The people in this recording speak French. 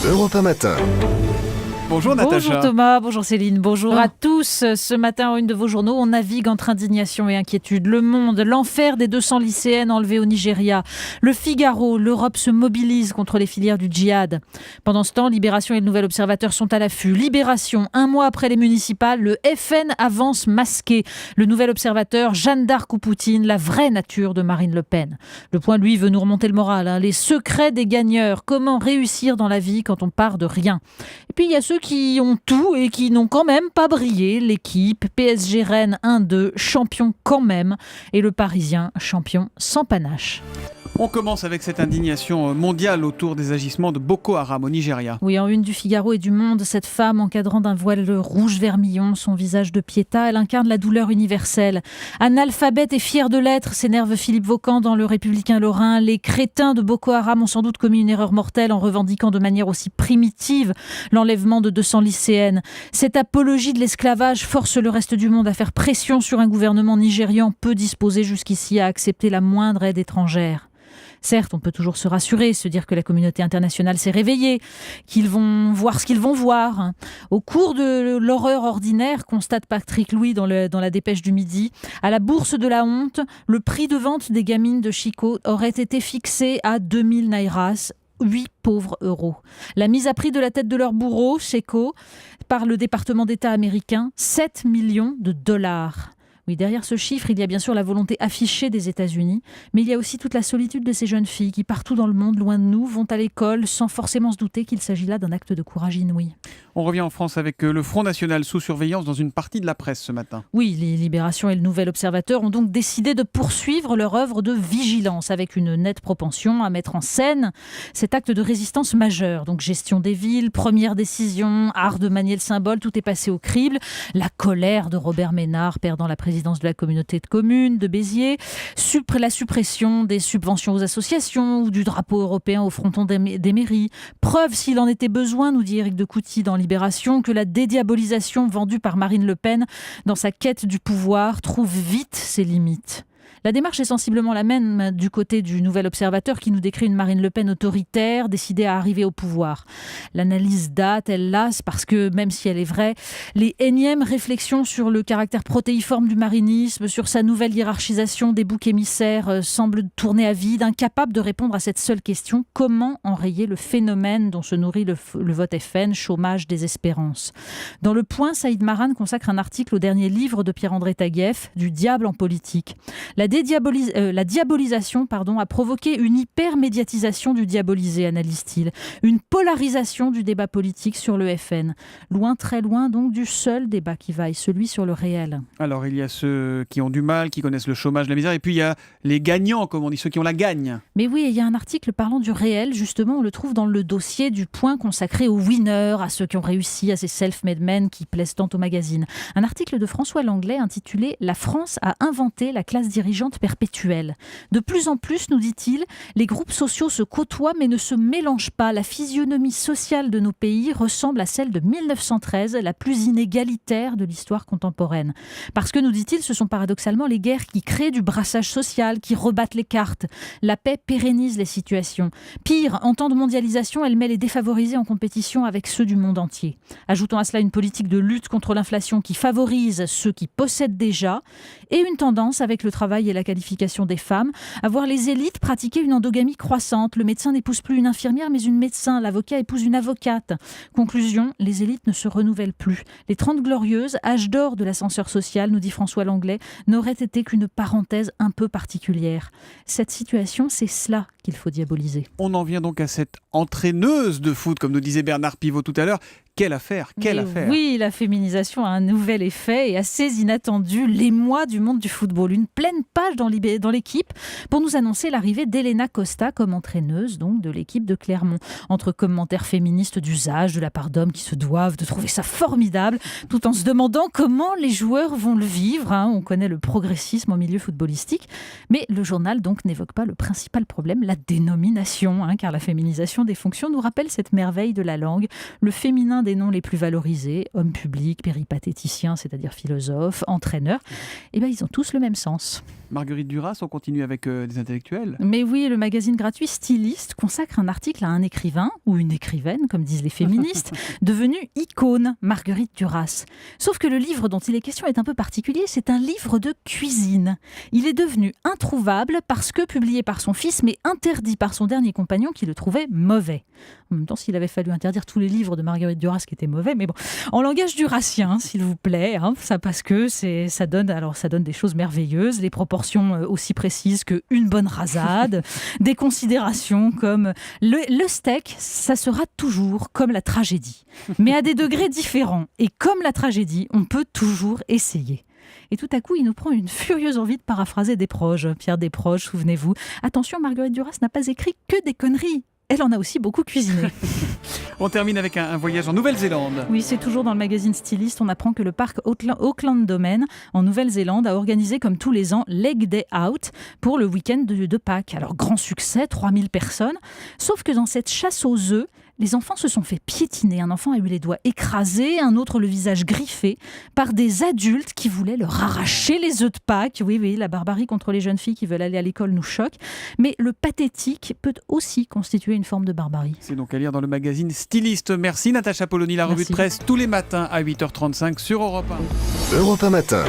Europe 1 Matin. Bonjour Natacha. Bonjour Thomas, bonjour Céline, bonjour à tous. Ce matin, en une de vos journaux, on navigue entre indignation et inquiétude. Le Monde, l'enfer des 200 lycéennes enlevées au Nigeria. Le Figaro, l'Europe se mobilise contre les filières du djihad. Pendant ce temps, Libération et le Nouvel Observateur sont à l'affût. Libération, un mois après les municipales, le FN avance masqué. Le Nouvel Observateur, Jeanne d'Arc ou Poutine, la vraie nature de Marine Le Pen. Le Point, lui, veut nous remonter le moral. Les secrets des gagneurs, comment réussir dans la vie quand on part de rien. Et puis il y a ceux qui ont tout et qui n'ont quand même pas brillé. L'équipe, PSG Rennes 1-2, champion quand même. Et le Parisien, champion sans panache. On commence avec cette indignation mondiale autour des agissements de Boko Haram au Nigeria. Oui, en une du Figaro et du Monde, cette femme encadrant d'un voile rouge vermillon, son visage de Pietà, elle incarne la douleur universelle. Analphabète et fière de l'être, s'énerve Philippe Vaucan dans Le Républicain Lorrain. Les crétins de Boko Haram ont sans doute commis une erreur mortelle en revendiquant de manière aussi primitive l'enlèvement de 200 lycéennes. Cette apologie de l'esclavage force le reste du monde à faire pression sur un gouvernement nigérian peu disposé jusqu'ici à accepter la moindre aide étrangère. Certes, on peut toujours se rassurer, se dire que la communauté internationale s'est réveillée, qu'ils vont voir ce qu'ils vont voir. Au cours de l'horreur ordinaire, constate Patrick Louis dans la dépêche du Midi, à la bourse de la honte, le prix de vente des gamines de Chiko aurait été fixé à 2000 naïras, 8 pauvres euros. La mise à prix de la tête de leur bourreau, Cheko, par le département d'État américain, 7 millions de dollars. Oui, derrière ce chiffre, il y a bien sûr la volonté affichée des États-Unis, mais il y a aussi toute la solitude de ces jeunes filles qui, partout dans le monde, loin de nous, vont à l'école sans forcément se douter qu'il s'agit là d'un acte de courage inouï. On revient en France avec le Front National sous surveillance dans une partie de la presse ce matin. Oui, les Libération et le Nouvel Observateur ont donc décidé de poursuivre leur œuvre de vigilance avec une nette propension à mettre en scène cet acte de résistance majeur. Donc gestion des villes, première décision, art de manier le symbole, tout est passé au crible. La colère de Robert Ménard perdant la présidence de la communauté de communes de Béziers, la suppression des subventions aux associations ou du drapeau européen au fronton des mairies. Preuve, s'il en était besoin, nous dit Éric de Couty dans Libération, que la dédiabolisation vendue par Marine Le Pen dans sa quête du pouvoir trouve vite ses limites. La démarche est sensiblement la même du côté du Nouvel Observateur qui nous décrit une Marine Le Pen autoritaire décidée à arriver au pouvoir. L'analyse date, elle lasse parce que, même si elle est vraie, les énièmes réflexions sur le caractère protéiforme du marinisme, sur sa nouvelle hiérarchisation des boucs émissaires semblent tourner à vide, incapables de répondre à cette seule question: comment enrayer le phénomène dont se nourrit le vote FN, chômage, désespérance. Dans Le Point, Saïd Maran consacre un article au dernier livre de Pierre-André Taguieff, Du diable en politique. La diabolisation a provoqué une hypermédiatisation du diabolisé, analyse-t-il. Une polarisation du débat politique sur le FN. Loin, très loin donc du seul débat qui vaille, celui sur le réel. Alors il y a ceux qui ont du mal, qui connaissent le chômage, la misère, et puis il y a les gagnants, comme on dit, ceux qui ont la gagne. Mais oui, il y a un article parlant du réel, justement, on le trouve dans le dossier du Point consacré aux winners, à ceux qui ont réussi, à ces self-made men qui plaisent tant au magazine. Un article de François Langlais intitulé « La France a inventé la classe dirigeante perpétuelle ». De plus en plus, nous dit-il, les groupes sociaux se côtoient mais ne se mélangent pas. La physionomie sociale de nos pays ressemble à celle de 1913, la plus inégalitaire de l'histoire contemporaine. Parce que, nous dit-il, ce sont paradoxalement les guerres qui créent du brassage social, qui rebattent les cartes. La paix pérennise les situations. Pire, en temps de mondialisation, elle met les défavorisés en compétition avec ceux du monde entier. Ajoutons à cela une politique de lutte contre l'inflation qui favorise ceux qui possèdent déjà et une tendance avec le travail et la qualification des femmes à voir les élites pratiquer une endogamie croissante. Le médecin n'épouse plus une infirmière mais une médecin, l'avocat épouse une avocate. Conclusion, les élites ne se renouvellent plus. Les 30 glorieuses, âge d'or de l'ascenseur social, nous dit François Langlais, n'auraient été qu'une parenthèse un peu particulière. Cette situation, c'est cela qu'il faut diaboliser. On en vient donc à cette entraîneuse de foot, comme nous disait Bernard Pivot tout à l'heure. Quelle affaire, quelle affaire. Oui, la féminisation a un nouvel effet et assez inattendu. L'émoi du monde du football. Une pleine page dans l'équipe pour nous annoncer l'arrivée d'Elena Costa comme entraîneuse donc, de l'équipe de Clermont. Entre commentaires féministes d'usage de la part d'hommes qui se doivent de trouver ça formidable, tout en se demandant comment les joueurs vont le vivre. On connaît le progressisme au milieu footballistique. Mais le journal donc n'évoque pas le principal problème, la dénomination, car la féminisation des fonctions nous rappelle cette merveille de la langue, le féminin des noms les plus valorisés, homme public, péripatéticien, c'est-à-dire philosophe, entraîneur, ils ont tous le même sens. Marguerite Duras, on continue avec des intellectuels. Mais oui, le magazine gratuit Styliste consacre un article à un écrivain, ou une écrivaine, comme disent les féministes, devenue icône, Marguerite Duras. Sauf que le livre dont il est question est un peu particulier, c'est un livre de cuisine. Il est devenu introuvable parce que publié par son fils, mais interdit par son dernier compagnon qui le trouvait mauvais. En même temps, s'il avait fallu interdire tous les livres de Marguerite Duras qui étaient mauvais, mais bon, en langage durassien, s'il vous plaît, ça parce que ça donne des choses merveilleuses, les proportions aussi précises qu'une bonne rasade, des considérations comme le steak, ça sera toujours comme la tragédie, mais à des degrés différents. Et comme la tragédie, on peut toujours essayer. Et tout à coup, il nous prend une furieuse envie de paraphraser Desproges. Pierre Desproges, souvenez-vous. Attention, Marguerite Duras n'a pas écrit que des conneries. Elle en a aussi beaucoup cuisiné. On termine avec un voyage en Nouvelle-Zélande. Oui, c'est toujours dans le magazine Styliste. On apprend que le parc Auckland Domain, en Nouvelle-Zélande, a organisé comme tous les ans Leg Day Out pour le week-end de Pâques. Alors, grand succès, 3000 personnes. Sauf que dans cette chasse aux œufs, les enfants se sont fait piétiner. Un enfant a eu les doigts écrasés, un autre le visage griffé par des adultes qui voulaient leur arracher les œufs de Pâques. Oui, la barbarie contre les jeunes filles qui veulent aller à l'école nous choque. Mais le pathétique peut aussi constituer une forme de barbarie. C'est donc à lire dans le magazine Styliste. Merci Natacha Polony, la revue de presse tous les matins à 8h35 sur Europe 1. Europe 1 matin.